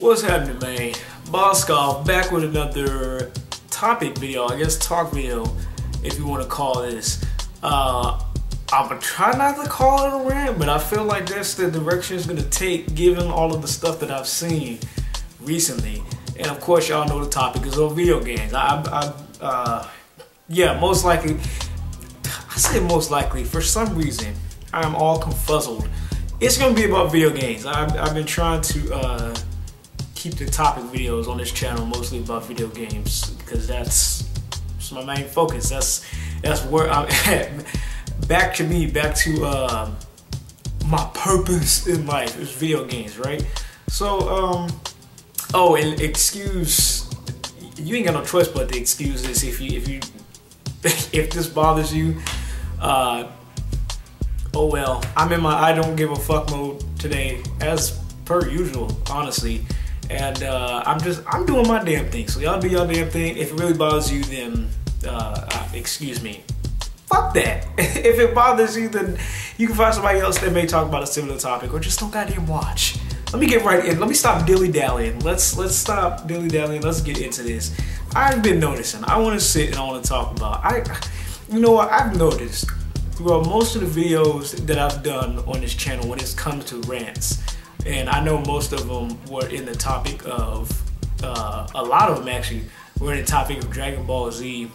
What's happening, man? Bollocks back with another topic video, I guess talk video, if you want to call this. I'm gonna try not to call it a rant, but I feel like that's the direction it's gonna take given all of the stuff that I've seen recently. And of course, y'all know the topic is on video games. Yeah, most likely, I say most likely, for some reason, I'm all confuzzled. It's gonna be about video games. I've been trying to keep the topic videos on this channel mostly about video games because that's my main focus. That's where I'm at. Back to my purpose in life is video games, right? So oh, and excuse, you ain't got no choice but to excuse this if if this bothers you. Oh well, I'm in my I don't give a fuck mode today as per usual, honestly. And I'm doing my damn thing. So y'all do y'all damn thing. If it really bothers you, then excuse me. Fuck that. If it bothers you, then you can find somebody else that may talk about a similar topic, or just don't goddamn watch. Let me get right in. Let me stop dilly-dallying. Let's stop dilly-dallying. Let's get into this. I've been noticing. I want to sit and I want to talk about. You know what? I've noticed throughout most of the videos that I've done on this channel when it comes to rants. And I know most of them were in the topic of, a lot of them actually were in the topic of Dragon Ball Z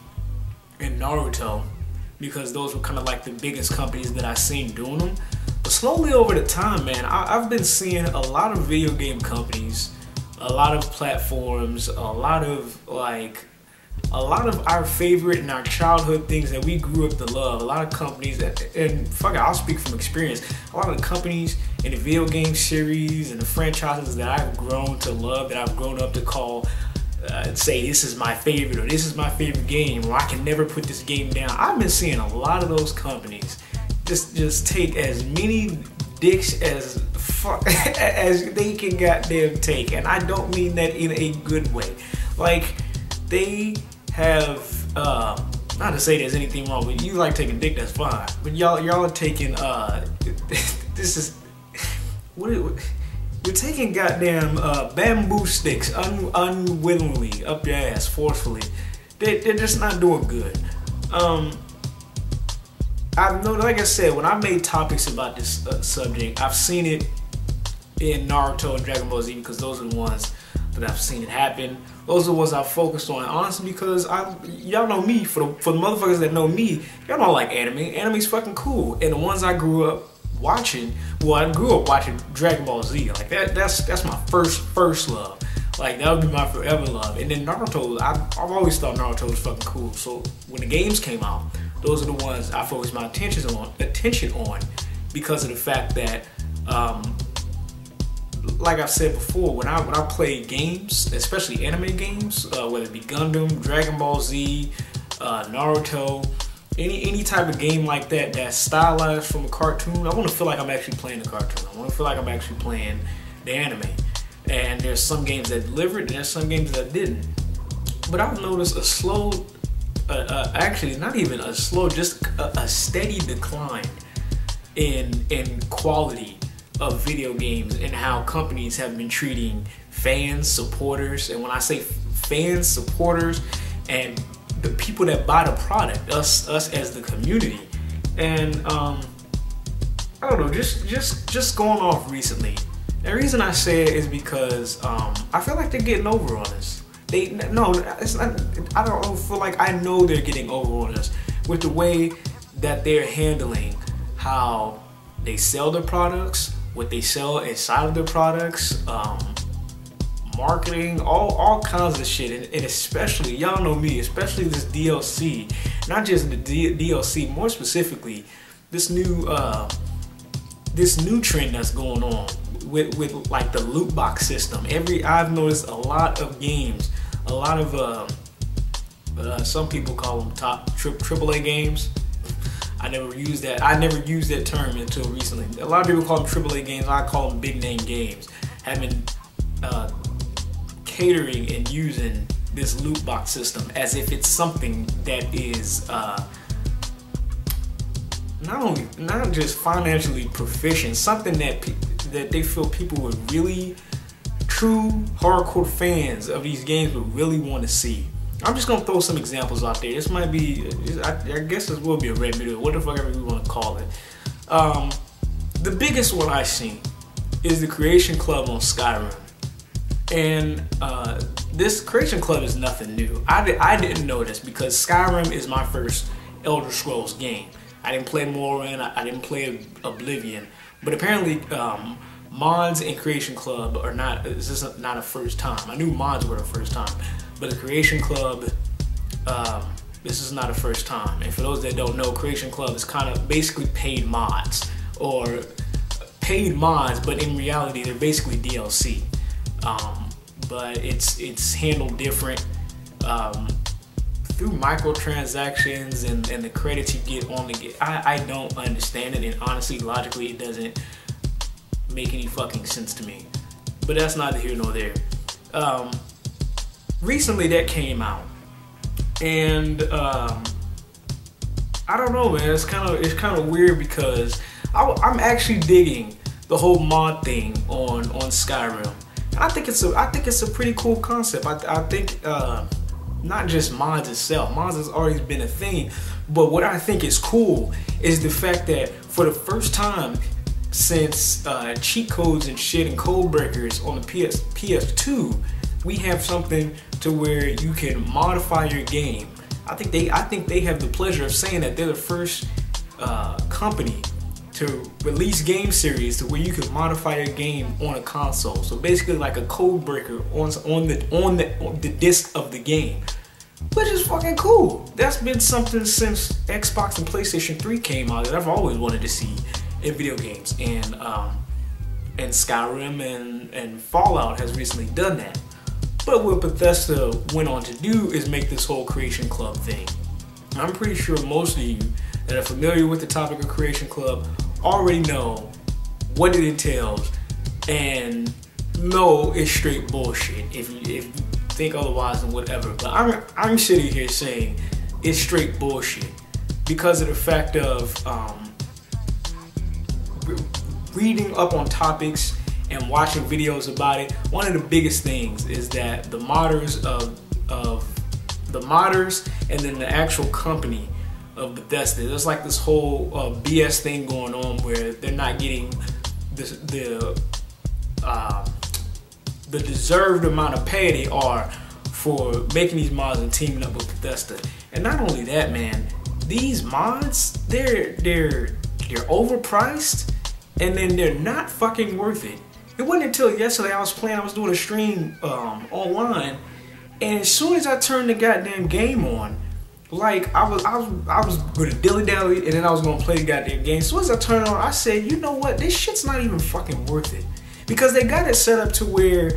and Naruto, because those were kind of like the biggest companies that I've seen doing them. But slowly over the time, man, I've been seeing a lot of video game companies, a lot of platforms, a lot of our favorite and our childhood things that we grew up to love. A lot of companies and fuck it, I'll speak from experience. A lot of the companies in the video game series and the franchises that I've grown to love, that I've grown up to call, say this is my favorite, or this is my favorite game, or I can never put this game down. I've been seeing a lot of those companies just take as many dicks as as they can goddamn take, and I don't mean that in a good way. Like, they have, not to say there's anything wrong with you, like taking dick, that's fine. But y'all are taking, this is, you're taking goddamn bamboo sticks unwillingly up your ass, forcefully. They're just not doing good. I've known, like I said, when I made topics about this subject, I've seen it in Naruto and Dragon Ball Z because those are the ones that I've seen it happen. Those are the ones I've focused on, honestly, because y'all know me, for the motherfuckers that know me, y'all don't like anime. Anime's fucking cool. And the ones I grew up watching, well, I grew up watching Dragon Ball Z. Like that's my first love. Like, that would be my forever love. And then Naruto, I've always thought Naruto was fucking cool. So when the games came out, those are the ones I focused my attention on because of the fact that like I've said before, when I play games, especially anime games, whether it be Gundam, Dragon Ball Z, Naruto, any type of game like that that's stylized from a cartoon, I want to feel like I'm actually playing the cartoon. I want to feel like I'm actually playing the anime. And there's some games that delivered, and there's some games that didn't. But I've noticed a slow, actually not even a slow, just a steady decline in quality of video games and how companies have been treating fans, supporters, and when I say fans, supporters, and the people that buy the product, us as the community. And I don't know, just going off recently. The reason I say it is because I feel like they're getting over on us. No, it's not. I don't feel like I know they're getting over on us with the way that they're handling how they sell their products, what they sell inside of their products, marketing, all kinds of shit, and especially, y'all know me, especially this DLC, not just the DLC, more specifically, this new trend that's going on with like the loot box system. I've noticed a lot of games, a lot of some people call them top AAA games. I never used that term until recently. A lot of people call them AAA games. I call them big name games. Have been catering and using this loot box system as if it's something that is not just financially proficient, something that they feel people would really true hardcore fans of these games would really want to see. I'm just gonna throw some examples out there. This might be, I guess this will be a red video, what the fuck ever we want to call it. The biggest one I've seen is the Creation Club on Skyrim. And this Creation Club is nothing new. I didn't know this because Skyrim is my first Elder Scrolls game. I didn't play Morrowind, I didn't play Oblivion, but apparently mods and Creation Club are not, this is not a first time. I knew mods were the first time, but the Creation Club, this is not a first time. And for those that don't know, Creation Club is kind of basically paid mods, or paid mods, but in reality they're basically DLC. But it's handled different through microtransactions and the credits you get on the game. I don't understand it, and honestly, logically, it doesn't make any fucking sense to me. But that's neither here nor there. Recently that came out, and I don't know, man. It's kind of weird because I'm actually digging the whole mod thing on Skyrim. I think it's a pretty cool concept. I think not just mods itself. Mods has always been a thing, but what I think is cool is the fact that for the first time since cheat codes and shit and code breakers on the PS2, we have something to where you can modify your game. I think they have the pleasure of saying that they're the first company to release game series to where you can modify your game on a console. So basically like a code breaker on the disc of the game, which is fucking cool. That's been something since Xbox and PlayStation 3 came out that I've always wanted to see in video games, and Skyrim and Fallout has recently done that. But what Bethesda went on to do is make this whole Creation Club thing. I'm pretty sure most of you that are familiar with the topic of Creation Club already know what it entails and know it's straight bullshit. If you think otherwise, then whatever. But I'm sitting here saying it's straight bullshit because of the fact of reading up on topics and watching videos about it. One of the biggest things is that the modders the modders and then the actual company of Bethesda, there's like this whole BS thing going on where they're not getting the deserved amount of pay they are for making these mods and teaming up with Bethesda. And not only that, man, these mods, they're overpriced, and then they're not fucking worth it. It wasn't until yesterday I was doing a stream online, and as soon as I turned the goddamn game on, like I was gonna dilly-dally, and then I was gonna play the goddamn game. As soon as I turned it on, I said, you know what, this shit's not even fucking worth it. Because they got it set up to where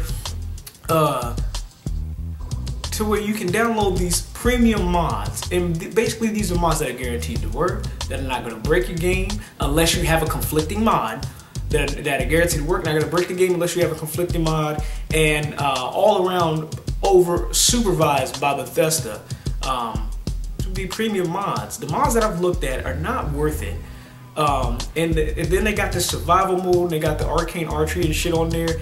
you can download these premium mods, and basically these are mods that are guaranteed to work, that are not gonna break your game unless you have a conflicting mod, that are guaranteed to work, not gonna break the game unless you have a conflicting mod, and all around over supervised by Bethesda. Be premium mods. The mods that I've looked at are not worth it. And then they got the survival mode, and they got the arcane archery and shit on there.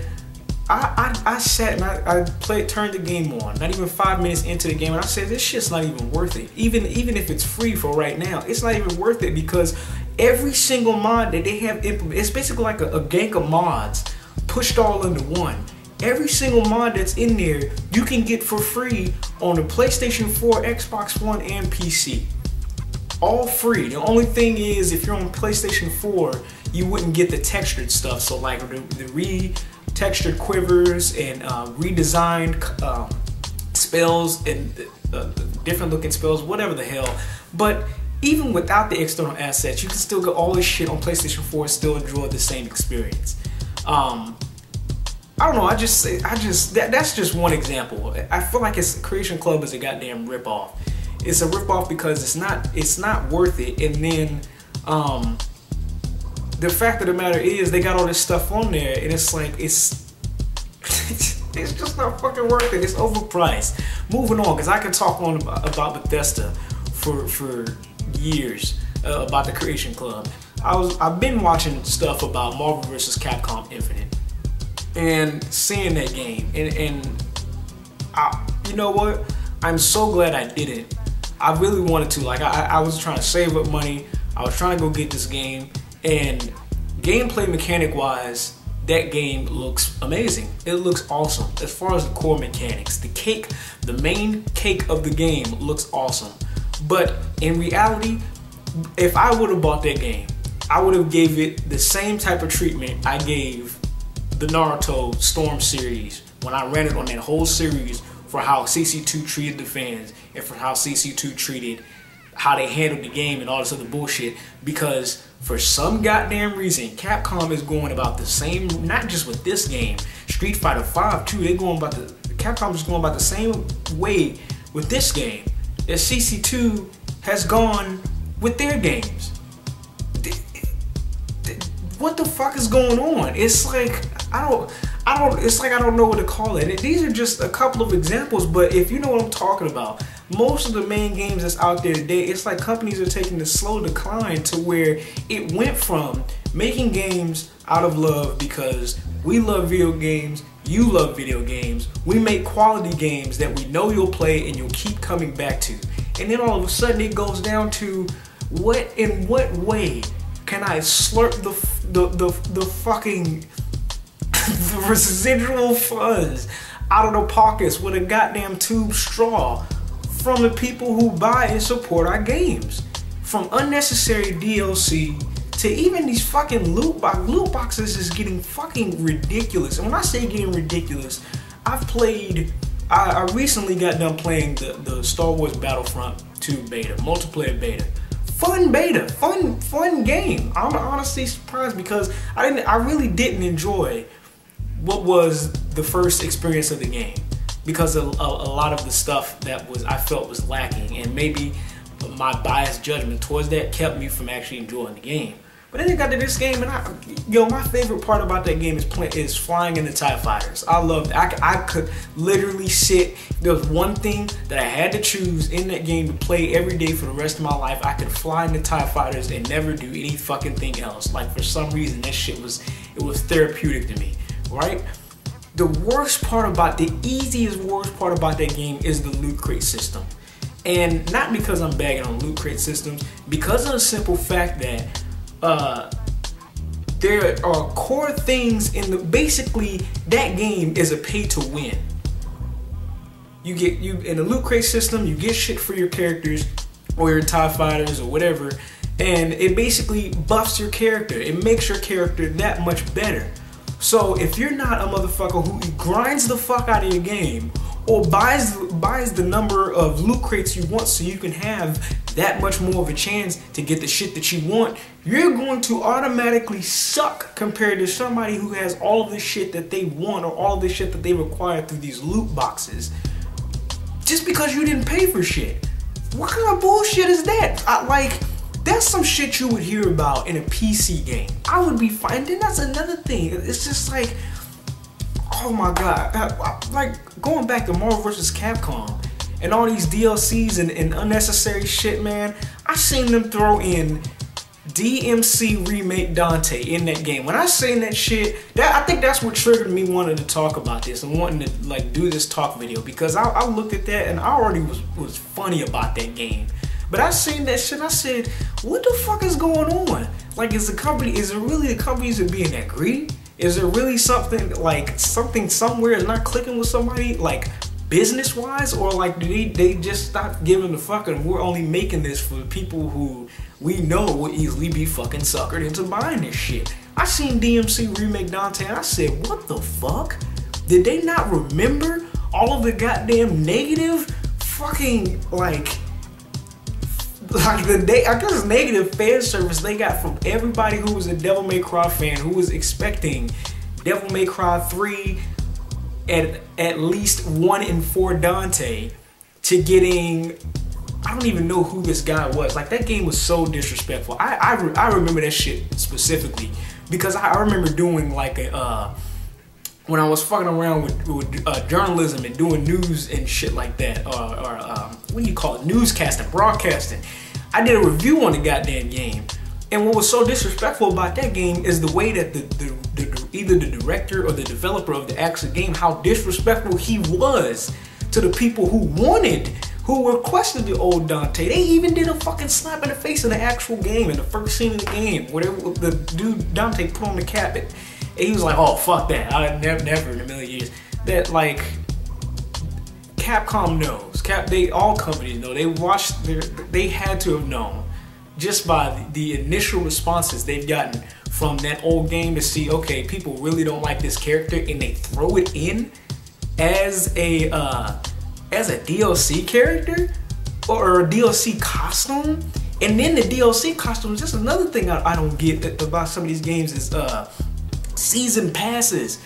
I sat and I turned the game on, not even 5 minutes into the game, and I said, this shit's not even worth it. Even if it's free for right now, it's not even worth it, because every single mod that they have implemented, it's basically like a gang of mods pushed all into one. Every single mod that's in there, you can get for free on the PlayStation 4, Xbox One, and PC. All free. The only thing is, if you're on PlayStation 4, you wouldn't get the textured stuff. So like the re-textured quivers and redesigned spells and different looking spells, whatever the hell. But even without the external assets, you can still get all this shit on PlayStation 4 and still enjoy the same experience. I don't know, that's just one example. I feel like Creation Club is a goddamn ripoff. It's a ripoff because it's not worth it. And then the fact of the matter is they got all this stuff on there, and it's like it's just not fucking worth it. It's overpriced. Moving on, because I can talk on about Bethesda for years about the Creation Club. I've been watching stuff about Marvel vs. Capcom Infinite. and seeing that game, and you know what? I'm so glad I didn't. I really wanted to. Like, I was trying to save up money. I was trying to go get this game, and gameplay mechanic wise, that game looks amazing. It looks awesome. As far as the core mechanics, the main cake of the game looks awesome. But in reality, if I would have bought that game, I would have gave it the same type of treatment I gave the Naruto Storm series when I ran it on that whole series, for how CC2 treated the fans and for how CC2 treated how they handled the game and all this other bullshit. Because for some goddamn reason, Capcom is going about the same, not just with this game, Street Fighter 5 too, Capcom is going about the same way with this game that CC2 has gone with their games. What the fuck is going on? It's like, it's like I don't know what to call it. These are just a couple of examples, but if you know what I'm talking about, most of the main games that's out there today, it's like companies are taking the slow decline to where it went from making games out of love because we love video games, you love video games, we make quality games that we know you'll play and you'll keep coming back to. And then all of a sudden it goes down to, in what way can I slurp the fucking the residual funds out of the pockets with a goddamn tube straw from the people who buy and support our games? From unnecessary DLC to even these fucking loot boxes is getting fucking ridiculous. And when I say getting ridiculous, I recently got done playing the Star Wars Battlefront 2 beta, multiplayer beta. Fun beta, fun game. I'm honestly surprised because I really didn't enjoy what was the first experience of the game, because a lot of the stuff that I felt was lacking, and maybe my biased judgment towards that kept me from actually enjoying the game. But then you got to this game, and my favorite part about that game is flying in the TIE Fighters. I loved it. I could literally sit. There was one thing that I had to choose in that game to play every day for the rest of my life. I could fly in the TIE Fighters and never do any fucking thing else. Like, for some reason, that shit was therapeutic to me, right? The easiest worst part about that game is the loot crate system. And not because I'm bagging on loot crate systems, because of the simple fact that there are core things basically that game is a pay to win. In the loot crate system, you get shit for your characters or your TIE Fighters or whatever, and it basically buffs your character. It makes your character that much better. So if you're not a motherfucker who grinds the fuck out of your game or buys the number of loot crates you want so you can have that much more of a chance to get the shit that you want, you're going to automatically suck compared to somebody who has all of the shit that they want or all of the shit that they require through these loot boxes just because you didn't pay for shit. What kind of bullshit is that? That's some shit you would hear about in a PC game. I would be fine. Then that's another thing. It's just like, oh my god. Like, going back to Marvel vs. Capcom and all these DLCs and unnecessary shit, man. I seen them throw in DMC Remake Dante in that game. When I seen that shit, I think that's what triggered me wanting to talk about this and wanting to like do this talk video, because I looked at that and I already was funny about that game. But I seen that shit, I said, what the fuck is going on? Like, is it really the companies are being that greedy? Is there really something somewhere is not clicking with somebody, like business-wise? Or like, do they just stop giving a fuck and we're only making this for people who we know will easily be fucking suckered into buying this shit? I seen DMC Remake Dante and I said, what the fuck? Did they not remember all of the goddamn negative fucking I guess negative fan service they got from everybody who was a Devil May Cry fan, who was expecting Devil May Cry 3 at least 1 in 4 Dante, to getting, I don't even know who this guy was. Like, that game was so disrespectful. I remember that shit specifically because I remember doing like when I was fucking around with journalism and doing news and shit like that, or what do you call it, newscasting, broadcasting. I did a review on the goddamn game, And what was so disrespectful about that game is the way that either the director or the developer of the actual game, how disrespectful he was to the people who requested the old Dante. They even did a fucking slap in the face in the actual game, in the first scene of the game, whatever the dude Dante put on the cap. And he was like, oh, fuck that. I never in a million years. That, like, Capcom knows. All companies know. They had to have known just by the initial responses they've gotten from that old game to see, okay, people really don't like this character, and they throw it in as a DLC character or a DLC costume. And then the DLC costume is just another thing I don't get about some of these games is season passes.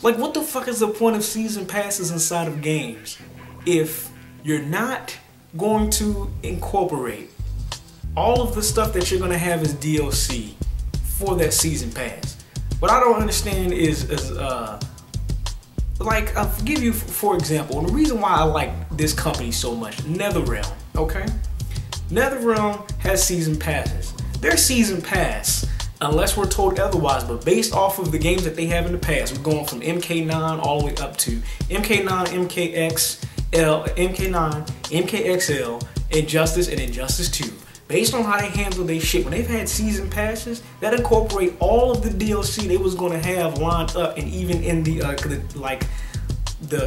Like, what the fuck is the point of season passes inside of games if you're not going to incorporate all of the stuff that you're gonna have as DLC for that season pass? What I don't understand is like, I'll give you, for example, the reason why I like this company so much, NetherRealm, okay? NetherRealm has season passes. Their season pass, unless we're told otherwise, but based off of the games that they have in the past, we're going from MK9 all the way up to MK9, MK9, MKXL, Injustice, and Injustice 2. Based on how they handle their shit, when they've had season passes that incorporate all of the DLC they was gonna have lined up, and even in the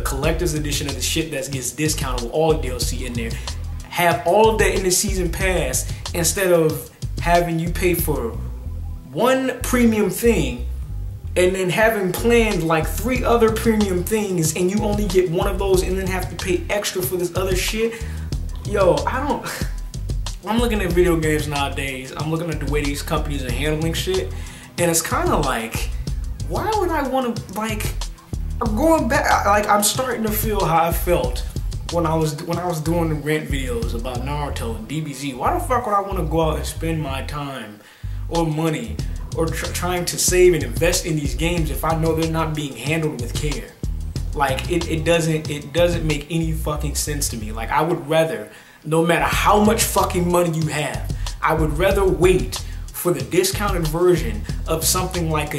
collector's edition of the shit that gets discounted with all the DLC in there, have all of that in the season pass instead of having you pay for one premium thing and then having planned like 3 other premium things and you only get one of those and then have to pay extra for this other shit. Yo, I'm looking at video games nowadays, I'm looking at the way these companies are handling shit, and it's kind of like, why would I want to, like, I'm going back, like, I'm starting to feel how I felt when I was doing the rant videos about Naruto and DBZ. Why the fuck would I want to go out and spend my time or money or trying to save and invest in these games if I know they're not being handled with care? Like, it doesn't make any fucking sense to me. Like, I would rather, no matter how much fucking money you have, I would rather wait for the discounted version of something like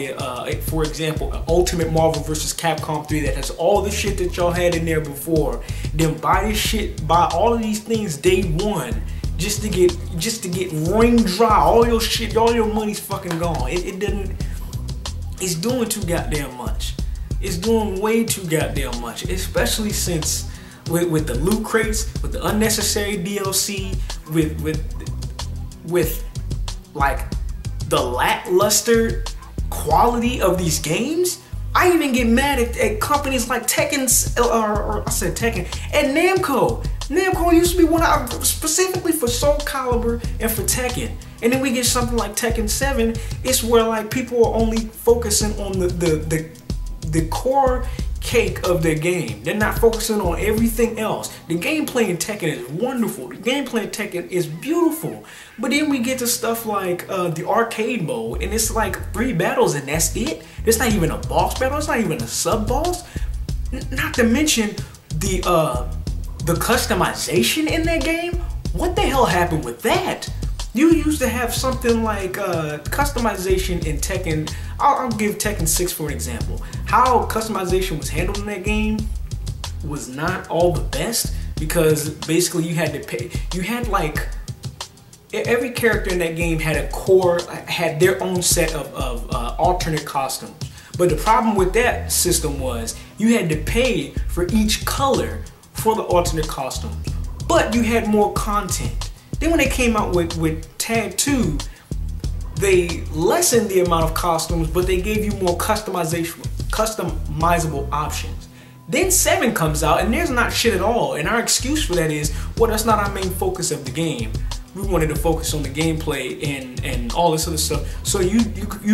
for example, an Ultimate Marvel vs. Capcom 3 that has all the shit that y'all had in there before, then buy all of these things day one just to get wring dry. All your shit, all your money's fucking gone. It's doing too goddamn much. It's doing way too goddamn much, especially since with the loot crates, with the unnecessary DLC, with like the lackluster quality of these games. I even get mad at companies like Tekken, and Namco. Namco used to be one specifically for Soul Calibur and for Tekken. And then we get something like Tekken 7, it's where like people are only focusing on the core cake of their game. They're not focusing on everything else. The gameplay in Tekken is wonderful. The gameplay in Tekken is beautiful. But then we get to stuff like the arcade mode, and it's like 3 battles and that's it. It's not even a boss battle. It's not even a sub-boss. Not to mention the customization in that game. What the hell happened with that? You used to have something like customization in Tekken. I'll give Tekken 6 for an example. How customization was handled in that game was not all the best, because basically you had to pay. You had like, every character in that game had had their own set of alternate costumes. But the problem with that system was you had to pay for each color for the alternate costumes. But you had more content. Then when they came out with Tag 2, they lessened the amount of costumes, but they gave you more customizable options. Then 7 comes out and there's not shit at all. And our excuse for that is, well, that's not our main focus of the game. We wanted to focus on the gameplay and all this other stuff. So you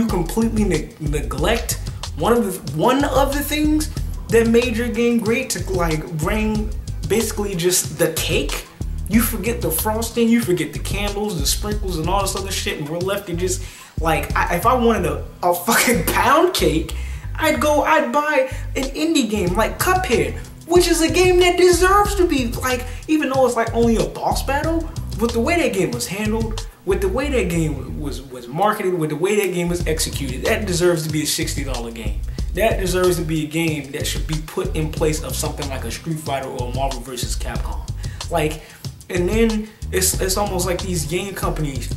completely neglect one of the things that made your game great to like bring basically just the cake. You forget the frosting, you forget the candles, the sprinkles, and all this other shit, and we're left to just like, if I wanted a fucking pound cake, I'd buy an indie game like Cuphead, which is a game that deserves to be like, even though it's like only a boss battle, but the way that game was handled with the way that game was marketed, with the way that game was executed, that deserves to be a $60 game. That deserves to be a game that should be put in place of something like a Street Fighter or a Marvel vs. Capcom. Like, and then it's almost like these game companies,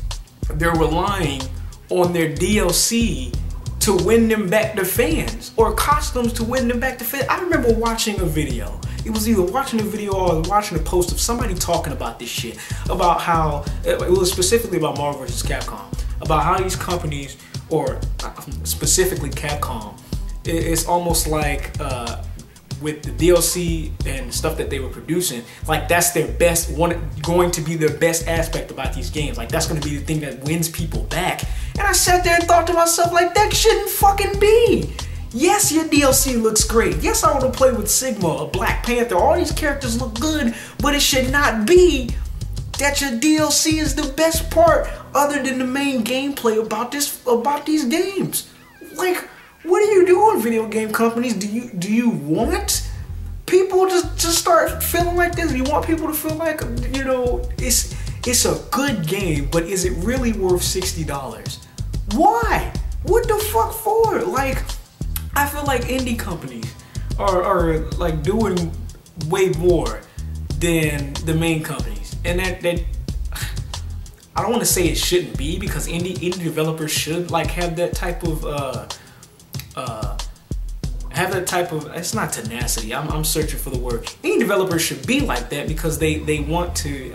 they're relying on their DLC to win them back to fans, or costumes to win them back to fans. I remember watching a video. It was either watching a video or I was watching a post of somebody talking about this shit, about how, it was specifically about Marvel vs. Capcom, about how these companies, or specifically Capcom, it's almost like with the DLC and stuff that they were producing, like that's their best, going to be their best aspect about these games. Like that's going to be the thing that wins people back. And I sat there and thought to myself, like, that shouldn't fucking be. Yes, your DLC looks great. Yes, I want to play with Sigma, a Black Panther. All these characters look good, but it should not be that your DLC is the best part other than the main gameplay about these games. Like, what are you doing, video game companies? Do you want people to start feeling like this? You want people to feel like, you know, it's a good game, but is it really worth $60? Why? What the fuck for? Like, I feel like indie companies are like doing way more than the main companies, and that I don't want to say it shouldn't be, because indie developers should like have that type of it's not tenacity. I'm searching for the word. Indie developers should be like that because they want to.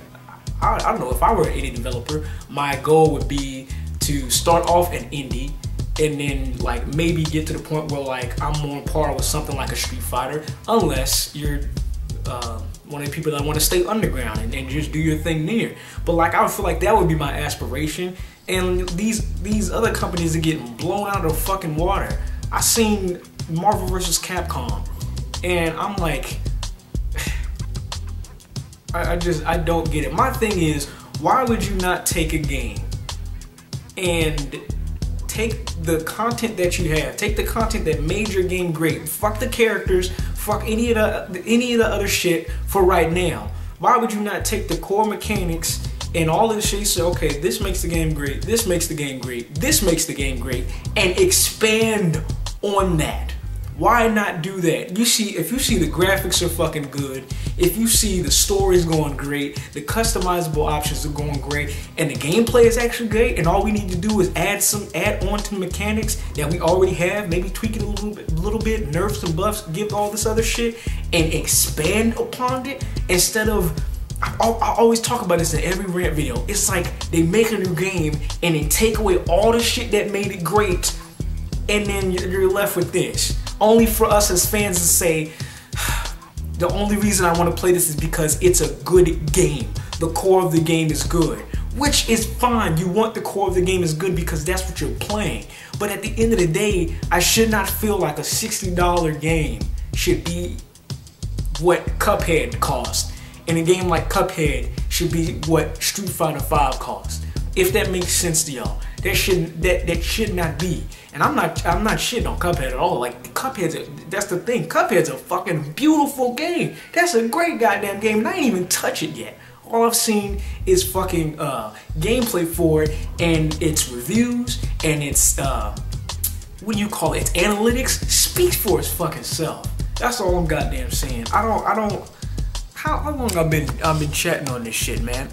I don't know, if I were an indie developer, my goal would be to start off an indie and then like maybe get to the point where like I'm on par with something like a Street Fighter, unless you're one of the people that want to stay underground and just do your thing there. But like I would feel like that would be my aspiration. And these other companies are getting blown out of the fucking water. I seen Marvel vs. Capcom, and I'm like, I don't get it. My thing is, why would you not take a game and take the content that you have, take the content that made your game great, fuck the characters, fuck any of the other shit for right now. Why would you not take the core mechanics and all this shit, say, okay, this makes the game great, this makes the game great, this makes the game great, and expand on that? Why not do that? If you see the graphics are fucking good, if you see the story's going great, the customizable options are going great, and the gameplay is actually great, and all we need to do is add on to the mechanics that we already have, maybe tweak it a little bit, nerf some buffs, give all this other shit, and expand upon it, instead of, I always talk about this in every rant video, it's like they make a new game and they take away all the shit that made it great, and then you're left with this. Only for us as fans to say, the only reason I want to play this is because it's a good game. The core of the game is good, which is fine. You want the core of the game is good because that's what you're playing. But at the end of the day, I should not feel like a $60 game should be what Cuphead cost. And a game like Cuphead should be what Street Fighter V cost. If that makes sense to y'all. That should not be. And I'm not shitting on Cuphead at all. Like, that's the thing. Cuphead's a fucking beautiful game. That's a great goddamn game, and I ain't even touch it yet. All I've seen is fucking gameplay for it, and its reviews, and its what do you call it? Its analytics speaks for its fucking self. That's all I'm goddamn saying. I don't. How long I've been chatting on this shit, man?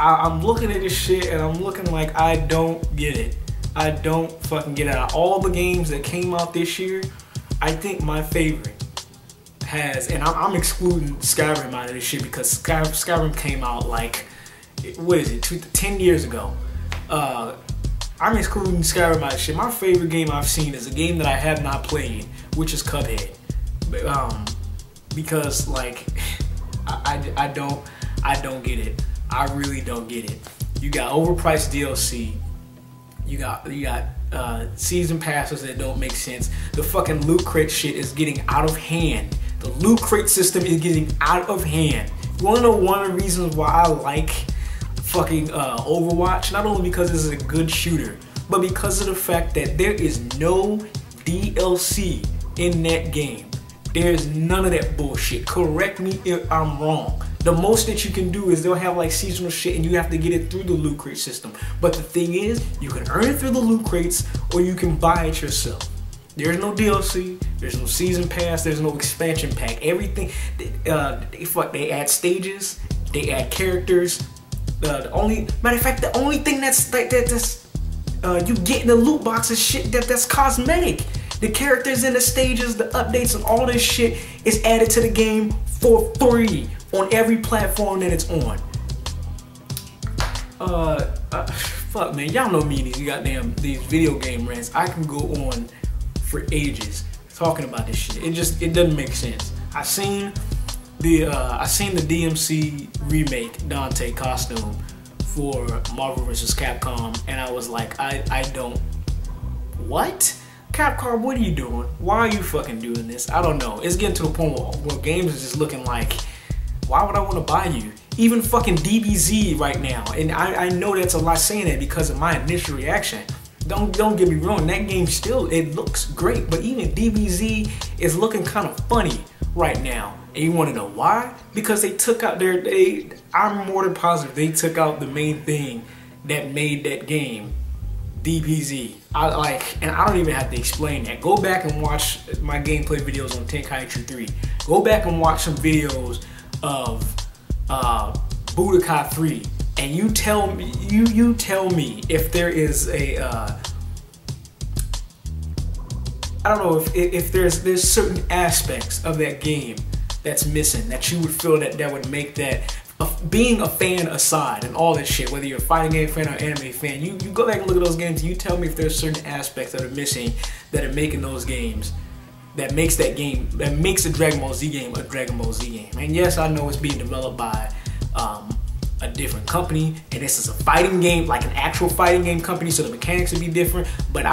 I'm looking at this shit and I'm looking like I don't get it. I don't fucking get it. Out of all the games that came out this year, I think my favorite has, and I'm excluding Skyrim out of this shit because Skyrim came out like, what is it, 10 years ago. I'm excluding Skyrim out of this shit. My favorite game I've seen is a game that I have not played, which is Cuphead. Because like, I don't get it. I really don't get it. You got overpriced DLC. You got season passes that don't make sense. The fucking loot crate shit is getting out of hand. The loot crate system is getting out of hand. You wanna know one of the reasons why I like fucking Overwatch? Not only because this is a good shooter, but because of the fact that there is no DLC in that game. There's none of that bullshit. Correct me if I'm wrong. The most that you can do is they'll have like seasonal shit and you have to get it through the loot crate system. But the thing is, you can earn it through the loot crates or you can buy it yourself. There's no DLC, there's no season pass, there's no expansion pack. Everything, they add stages, they add characters. Matter of fact, the only thing that's you get in the loot box is shit that's cosmetic. The characters and the stages, the updates and all this shit is added to the game for free on every platform that it's on. Fuck man, y'all know me, these video game rants. I can go on for ages talking about this shit. It doesn't make sense. I seen the DMC remake Dante costume for Marvel vs. Capcom, and I was like, I don't. What? Capcom, what are you doing? Why are you fucking doing this? I don't know. It's getting to the point where games is just looking like, why would I want to buy you? Even fucking DBZ right now, and I know that's a lot saying that because of my initial reaction. Don't get me wrong, that game still, it looks great, but even DBZ is looking kind of funny right now. And you want to know why? Because they took out I'm more than positive they took out the main thing that made that game DBZ. And I don't even have to explain that. Go back and watch my gameplay videos on Tenkaichi 3. Go back and watch some videos of Budokai 3, and you tell me if there is a I don't know if there's certain aspects of that game that's missing that you would feel that would make that, being a fan aside and all that shit, whether you're a fighting game fan or anime fan, you go back and look at those games and you tell me if there's certain aspects that are missing that are making those games, that makes the Dragon Ball Z game a Dragon Ball Z game. And yes, I know it's being developed by a different company, and this is a fighting game, like an actual fighting game company, so the mechanics would be different. But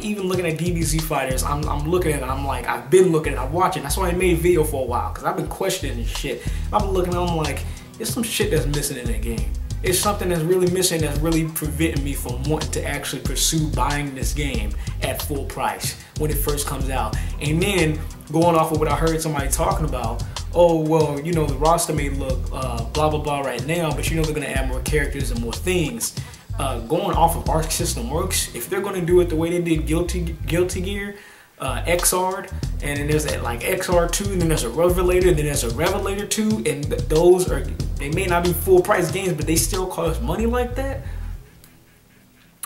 even looking at DBZ Fighters, I'm looking at it, I'm like, I've been looking at it, I'm watching. That's why I made a video for a while, because I've been questioning this shit. I've been looking at it, I'm like, there's some shit that's missing in that game. It's something that's really missing that's really preventing me from wanting to actually pursue buying this game at full price when it first comes out. And then, going off of what I heard somebody talking about, oh, well, you know, the roster may look blah, blah, blah right now, but you know they're going to add more characters and more things. Going off of Arc System Works, if they're going to do it the way they did Guilty Gear, XR'd, and then there's that like XR2, and then there's a Revelator, then there's a Revelator 2, and those are, they may not be full price games, but they still cost money like that.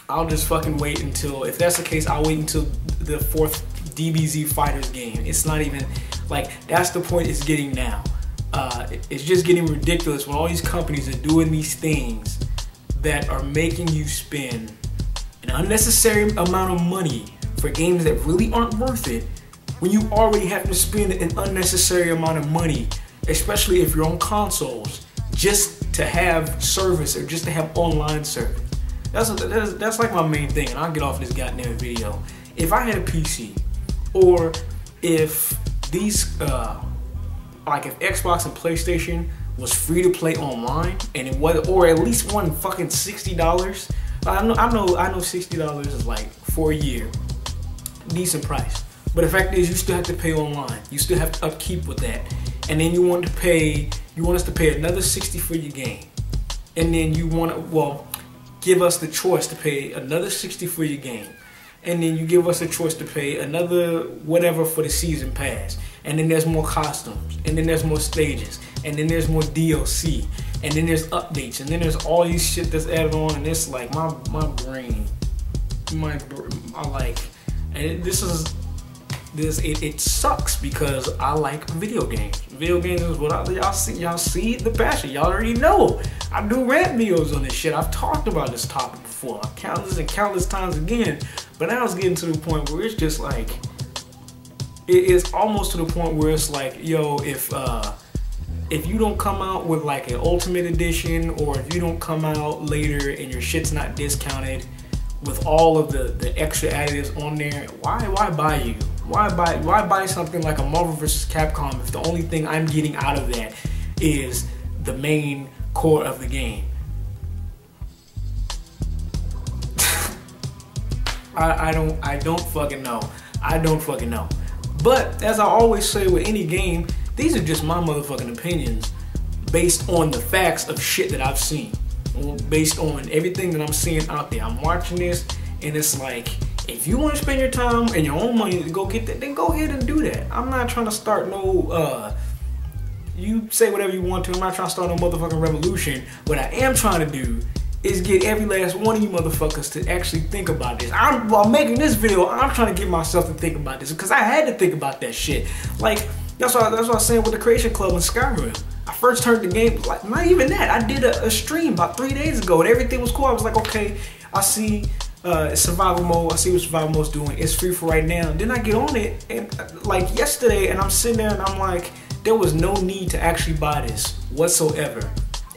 I'll just fucking wait until, if that's the case, I'll wait until the 4th DBZ Fighters game. It's not even, like, that's the point it's getting now. It's just getting ridiculous when all these companies are doing these things that are making you spend an unnecessary amount of money for games that really aren't worth it, when you already have to spend an unnecessary amount of money, especially if you're on consoles, just to have service or just to have online service. That's like my main thing, and I'll get off this goddamn video. If I had a PC, or if these, like if Xbox and PlayStation was free to play online, and it was, or at least one fucking $60. I know $60 is like for a year, decent price. But the fact is, you still have to pay online. You still have to upkeep with that, and then you want us to pay another $60 for your game, and then you want to, well, give us the choice to pay another $60 for your game, and then you give us a choice to pay another whatever for the season pass, and then there's more costumes, and then there's more stages, and then there's more DLC, and then there's updates, and then there's all these shit that's added on, and it's like my brain, it sucks because I like video games. Video games is what y'all see the passion. Y'all already know. I do rant videos on this shit. I've talked about this topic before, countless and countless times again. But now it's getting to the point where it's just like, it is almost to the point where it's like, yo, if you don't come out with like an Ultimate Edition, or if you don't come out later and your shit's not discounted with all of the extra additives on there, why buy you? Why buy something like a Marvel vs. Capcom if the only thing I'm getting out of that is the main core of the game? I don't fucking know. I don't fucking know. But as I always say with any game, these are just my motherfucking opinions. based on the facts of shit that I've seen, based on everything that I'm seeing out there. I'm watching this, and it's like, if you want to spend your time and your own money to go get that, then go ahead and do that. I'm not trying to start no, you say whatever you want to. I'm not trying to start no motherfucking revolution. What I am trying to do is get every last one of you motherfuckers to actually think about this. While making this video, I'm trying to get myself to think about this, because I had to think about that shit. Like, that's what I was saying with the Creation Club in Skyrim. I first turned the game, like, not even that. I did a stream about 3 days ago, and everything was cool. I was like, okay, I see survival mode. I see what survival mode's doing. It's free for right now. Then I get on it, and like yesterday, and I'm sitting there, and I'm like, there was no need to actually buy this whatsoever.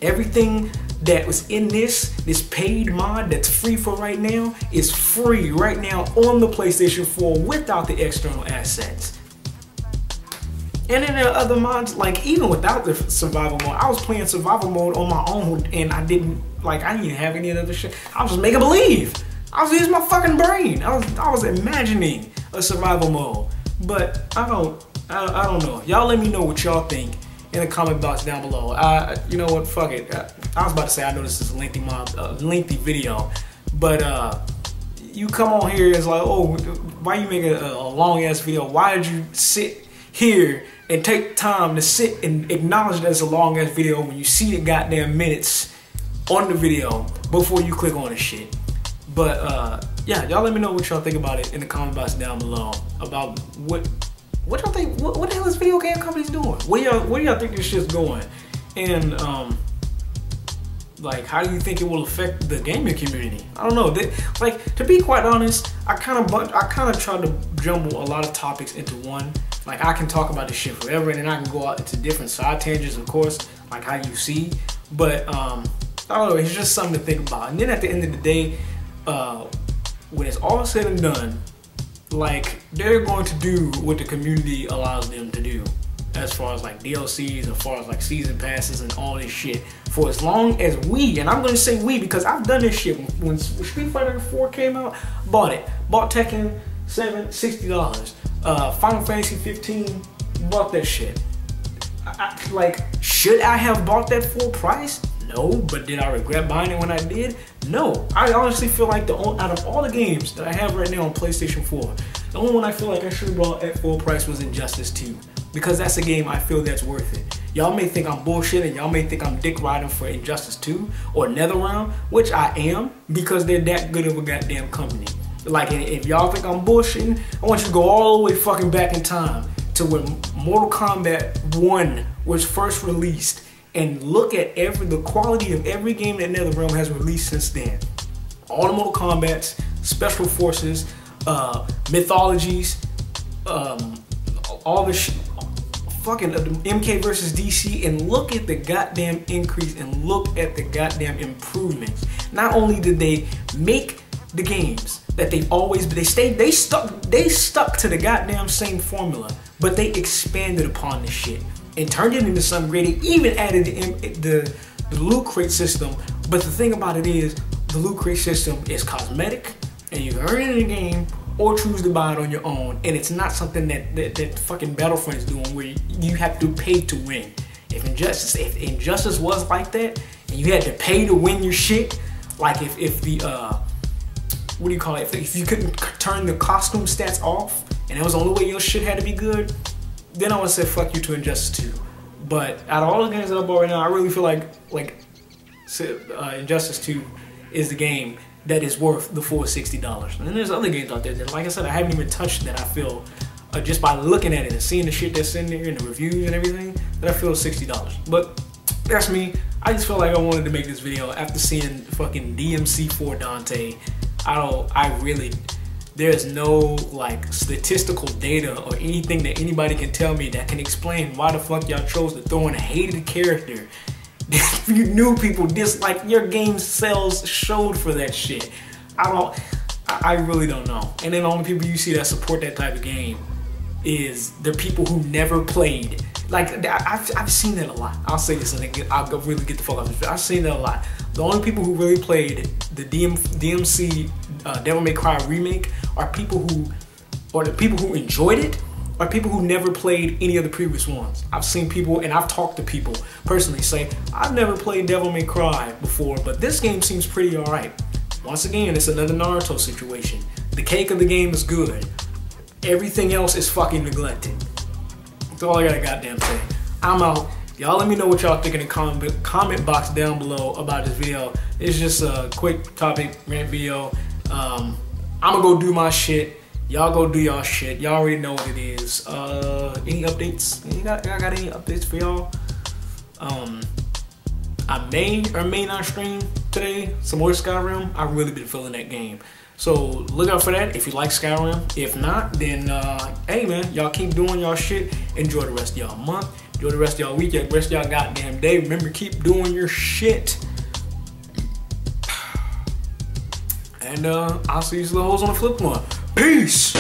Everything that was in this paid mod that's free for right now is free right now on the PlayStation 4 without the external assets. And then there are other mods, like even without the survival mode, I was playing survival mode on my own, and I didn't even have any other shit. I was just making believe. I was using my fucking brain. I was imagining a survival mode. But I don't know. Y'all let me know what y'all think in the comment box down below. You know what? Fuck it. I was about to say, I know this is a lengthy video, but you come on here, it's like, oh, why you making a long ass video? Why did you sit here and take time to sit and acknowledge that it's a long ass video when you see the goddamn minutes on the video before you click on the shit? But yeah, y'all let me know what y'all think about it in the comment box down below, about what y'all think. What the hell is video game companies doing? Where do y'all think this shit's going? And like, how do you think it will affect the gaming community? I don't know. Like, to be quite honest, I kind of tried to jumble a lot of topics into one. Like, I can talk about this shit forever, and then I can go out into different side tangents, of course, like how you see. But I don't know. It's just something to think about. And then at the end of the day, when it's all said and done, like, they're going to do what the community allows them to do, as far as like DLCs, as far as like season passes and all this shit, for as long as we, and I'm gonna say we because I've done this shit. When Street Fighter 4 came out, bought Tekken 7, $60. Final Fantasy 15, bought that shit. Like, should I have bought that full price? No, but did I regret buying it when I did? No. I honestly feel like out of all the games that I have right now on PlayStation 4, the only one I feel like I should have bought at full price was Injustice 2. Because that's a game I feel that's worth it. Y'all may think I'm bullshit, and y'all may think I'm dick riding for Injustice 2 or NetherRealm, which I am, because they're that good of a goddamn company. Like, if y'all think I'm bullshitting, I want you to go all the way fucking back in time to when Mortal Kombat 1 was first released, and look at the quality of every game that NetherRealm has released since then. All the Mortal Kombats, Special Forces, Mythologies, all the shit, fucking MK versus DC, and look at the goddamn increase, and look at the goddamn improvements. Not only did they make the games that they've always, they stuck to the goddamn same formula, but they expanded upon the shit and turned it into something great. They even added the loot crate system. But the thing about it is, the loot crate system is cosmetic, and you can earn it in the game or choose to buy it on your own. And it's not something that fucking Battlefront is doing, where you have to pay to win. If Injustice was like that, and you had to pay to win your shit, like if the what do you call it? If you couldn't turn the costume stats off, and that was the only way your shit had to be good, then I would say fuck you to Injustice 2. But out of all the games that I bought right now, I really feel like Injustice 2 is the game that is worth the full $60. And then there's other games out there that, like I said, I haven't even touched, that I feel, just by looking at it and seeing the shit that's in there and the reviews and everything, that I feel is $60. But that's me. I just felt like I wanted to make this video after seeing fucking DMC4 Dante. There's no like statistical data or anything that anybody can tell me that can explain why the fuck y'all chose to throw in a hated character. You knew people dislike your game sales showed for that shit. I really don't know. And then the only people you see that support that type of game is the people who never played. Like, I've seen that a lot. I'll say this and then I'll really get the fuck off this. I've seen that a lot. The only people who really played the DMC Devil May Cry remake are the people who enjoyed it, are people who never played any of the previous ones. I've seen people, and I've talked to people personally say, I've never played Devil May Cry before, but this game seems pretty alright. Once again, it's another Naruto situation. The cake of the game is good. Everything else is fucking neglected. That's all I gotta goddamn say. I'm out. Y'all let me know what y'all think in the comment box down below about this video. It's just a quick topic rant video. I'm gonna go do my shit. Y'all go do y'all shit. Y'all already know what it is. Any updates? I got any updates for y'all? I may or may not stream today some more Skyrim. I've really been feeling that game. So look out for that if you like Skyrim. If not, then hey man, y'all keep doing y'all shit. Enjoy the rest of y'all month. Enjoy the rest of y'all weekend. Rest of y'all goddamn day. Remember, keep doing your shit. And I'll see you little hoes on the flip one. Peace!